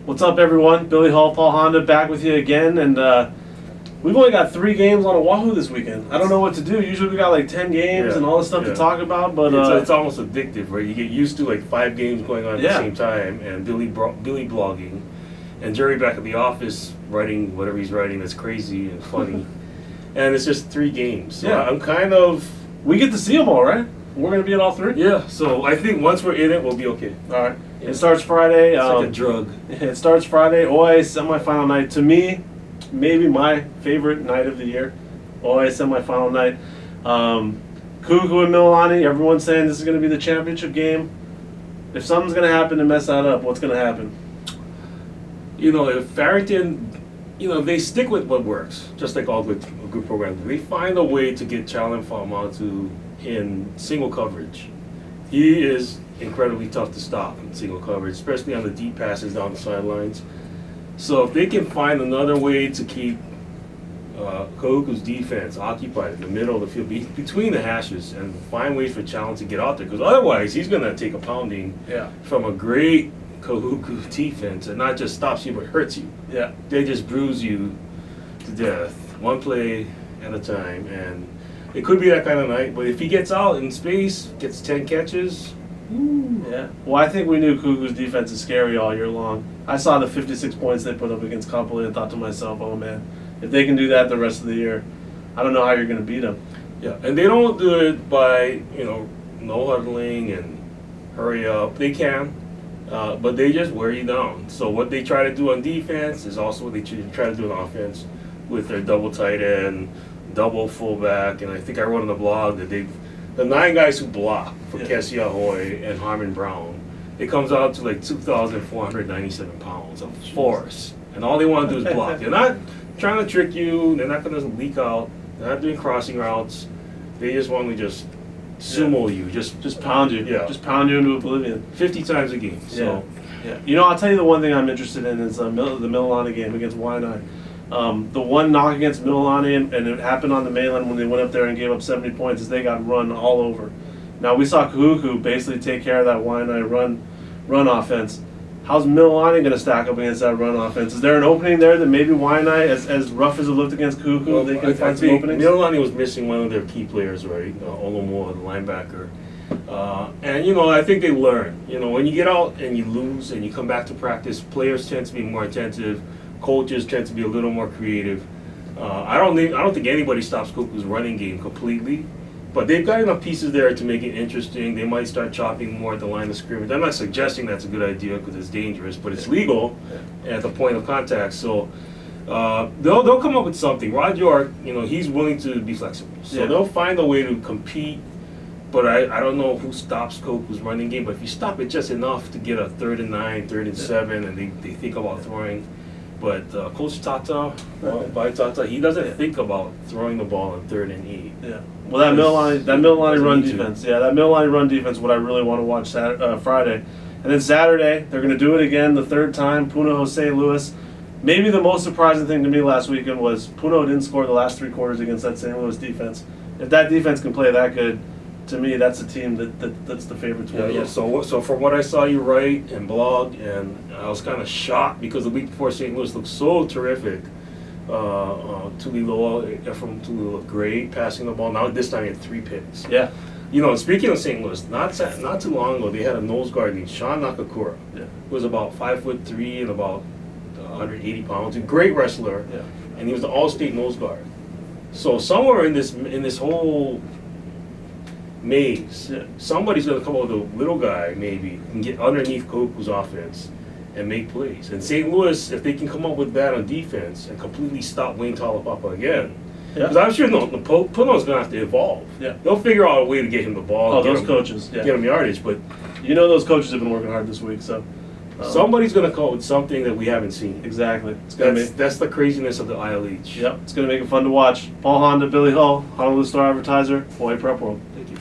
What's up, everyone? Billy Hall, Paul Honda, back with you again, and we've only got 3 games on Oahu this weekend. I don't know what to do. Usually we got like 10 games and all this stuff to talk about, but it's almost addictive, right? You get used to like 5 games going on at the same time, and Billy blogging, and Jerry back at the office writing whatever he's writing that's crazy and funny, and it's just 3 games. So I'm kind of... We get to see them all, right? We're going to be in all 3? Yeah, so I think once we're in it, we'll be okay. All right. Yeah. It starts Friday. It's like a drug. It starts Friday. OIA semifinal night. To me, maybe my favorite night of the year. OIA semifinal night. Punahou and Mililani, everyone's saying this is going to be the championship game. If something's going to happen to mess that up, what's going to happen? You know, if Farrington, they stick with what works, just like all good programs. They find a way to get Challen Faamatu in single coverage. He is incredibly tough to stop in single coverage, especially on the deep passes down the sidelines. So if they can find another way to keep Kahuku's defense occupied in the middle of the field, between the hashes, and find ways for Challen to get out there, because otherwise he's going to take a pounding from a great Kahuku defense, and not just stops you but hurts you. Yeah, they just bruise you to death, one play at a time, and it could be that kind of night. But if he gets out in space, gets 10 catches. Yeah. Well, I think we knew Kahuku's defense is scary all year long. I saw the 56 points they put up against Kapolei and thought to myself, oh man, if they can do that the rest of the year, I don't know how you're going to beat them. Yeah, and they don't do it by, no huddling and hurry up. They can, but they just wear you down. So what they try to do on defense is also what they try to do on offense with their double tight end, double fullback, and I think I wrote on the blog that the 9 guys who block for Kessie Ahoy and Harmon Brown, it comes out to like 2,497 pounds of force, and all they want to do is block. They're not trying to trick you. They're not going to leak out. They're not doing crossing routes. They just want to just sumo you, just pound you, just pound you into oblivion 50 times a game. So I'll tell you the one thing I'm interested in is the Mililani game against Waianae. The one knock against Mililani, and it happened on the mainland when they went up there and gave up 70 points, is they got run all over. Now, we saw Kahuku basically take care of that Waianae run offense. How's Mililani going to stack up against that run offense? Is there an opening there that maybe Waianae, as rough as it looked against Kahuku, they can find some openings? Mililani was missing one of their key players, right? Olomo, the linebacker. And, I think they learn. When you get out and you lose and you come back to practice, players tend to be more attentive. Coaches tend to be a little more creative. I don't think anybody stops Kahuku's running game completely, but they've got enough pieces there to make it interesting. They might start chopping more at the line of scrimmage. I'm not suggesting that's a good idea because it's dangerous, but it's legal at the point of contact. So they'll come up with something. Rod York, he's willing to be flexible, so they'll find a way to compete. But I don't know who stops Kahuku's running game. But if you stop it just enough to get a 3rd and 9, 3rd and 7, and they think about throwing. But Coach Tata, he doesn't think about throwing the ball on 3rd and 8. Yeah. Well, that Mililani run defense. Yeah, that Mililani run defense. What I really want to watch Friday, and then Saturday they're going to do it again the 3rd time. Punahou, Saint Louis. Maybe the most surprising thing to me last weekend was Punahou didn't score the last 3 quarters against that St. Louis defense. If that defense can play that good, to me, that's a team that's the favorite to win. Yeah. So from what I saw you write and blog, and I was kind of shocked because the week before St. Louis looked so terrific. From Tuli looked great passing the ball. Now this time he had 3 picks. Yeah. Speaking of St. Louis, not too long ago they had a nose guard named Sean Nakakura. Yeah. Who was about 5'3" and about 180 pounds. A great wrestler. Yeah. And he was the All-State nose guard. So somewhere in this whole maze, somebody's going to come up with a little guy maybe and get underneath Kahuku's offense and make plays. And St. Louis, if they can come up with that on defense and completely stop Wayne Talapapa again, because I'm sure Punahou's going to have to evolve. Yeah. They'll figure out a way to get him the ball. Oh, those coaches. Get him yardage. But those coaches have been working hard this week, so somebody's going to come up with something that we haven't seen. Exactly. That's the craziness of the ILH. Yep. It's going to make it fun to watch. Paul Honda, Billy Hull, Honolulu Star-Advertiser, OIA Prep World. Thank you.